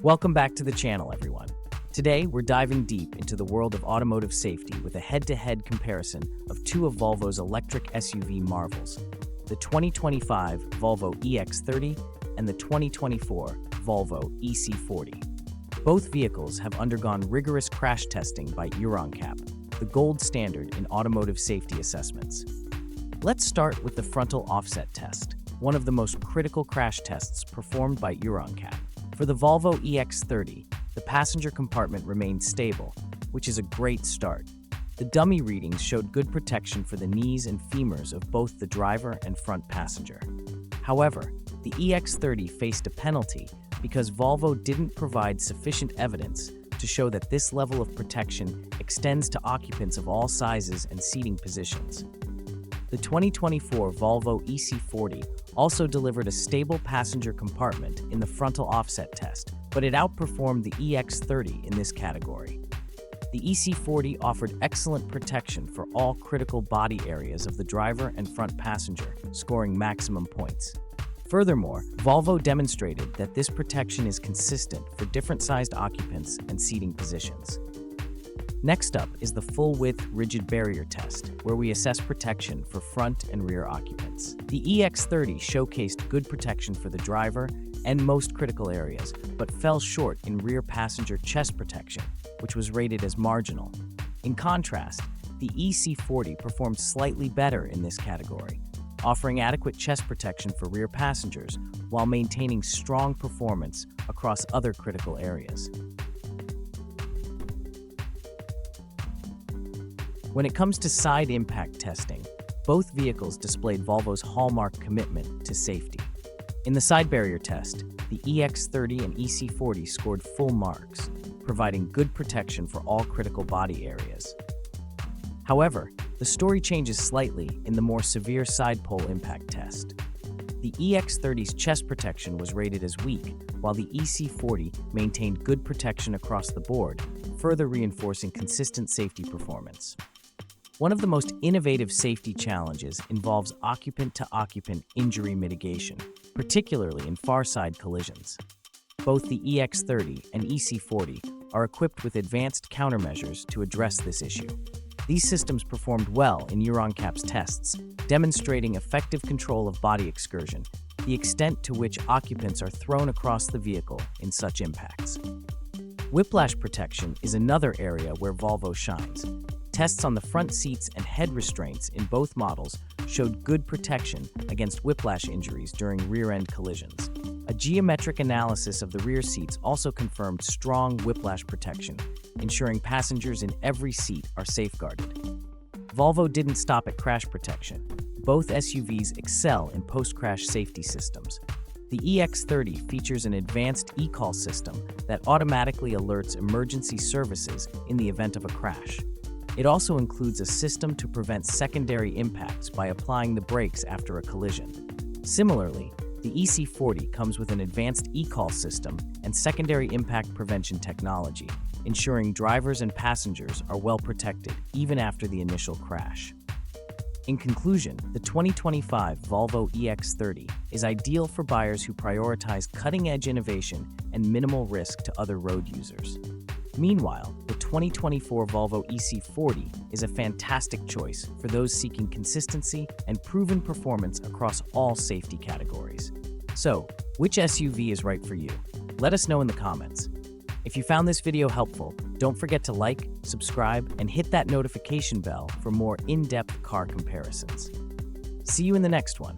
Welcome back to the channel, everyone. Today, we're diving deep into the world of automotive safety with a head-to-head comparison of two of Volvo's electric SUV marvels, the 2025 Volvo EX30 and the 2024 Volvo EC40. Both vehicles have undergone rigorous crash testing by EURONCAP, the gold standard in automotive safety assessments. Let's start with the frontal offset test, one of the most critical crash tests performed by EURONCAP. For the Volvo EX30, the passenger compartment remained stable, which is a great start. The dummy readings showed good protection for the knees and femurs of both the driver and front passenger. However, the EX30 faced a penalty because Volvo didn't provide sufficient evidence to show that this level of protection extends to occupants of all sizes and seating positions. The 2024 Volvo EC40 also delivered a stable passenger compartment in the frontal offset test, but it outperformed the EX30 in this category. The EC40 offered excellent protection for all critical body areas of the driver and front passenger, scoring maximum points. Furthermore, Volvo demonstrated that this protection is consistent for different-sized occupants and seating positions. Next up is the full-width rigid barrier test, where we assess protection for front and rear occupants. The EX30 showcased good protection for the driver and most critical areas, but fell short in rear passenger chest protection, which was rated as marginal. In contrast, the EC40 performed slightly better in this category, offering adequate chest protection for rear passengers while maintaining strong performance across other critical areas. When it comes to side impact testing, both vehicles displayed Volvo's hallmark commitment to safety. In the side barrier test, the EX30 and EC40 scored full marks, providing good protection for all critical body areas. However, the story changes slightly in the more severe side pole impact test. The EX30's chest protection was rated as weak, while the EC40 maintained good protection across the board, further reinforcing consistent safety performance. One of the most innovative safety challenges involves occupant-to-occupant injury mitigation, particularly in far-side collisions. Both the EX30 and EC40 are equipped with advanced countermeasures to address this issue. These systems performed well in EURONCAP's tests, demonstrating effective control of body excursion, the extent to which occupants are thrown across the vehicle in such impacts. Whiplash protection is another area where Volvo shines. Tests on the front seats and head restraints in both models showed good protection against whiplash injuries during rear-end collisions. A geometric analysis of the rear seats also confirmed strong whiplash protection, ensuring passengers in every seat are safeguarded. Volvo didn't stop at crash protection. Both SUVs excel in post-crash safety systems. The EX30 features an advanced e-call system that automatically alerts emergency services in the event of a crash. It also includes a system to prevent secondary impacts by applying the brakes after a collision. Similarly, the EC40 comes with an advanced e-call system and secondary impact prevention technology, ensuring drivers and passengers are well protected even after the initial crash. In conclusion, the 2025 Volvo EX30 is ideal for buyers who prioritize cutting-edge innovation and minimal risk to other road users. Meanwhile, the 2024 Volvo EC40 is a fantastic choice for those seeking consistency and proven performance across all safety categories. So, which SUV is right for you? Let us know in the comments. If you found this video helpful, don't forget to like, subscribe, and hit that notification bell for more in-depth car comparisons. See you in the next one.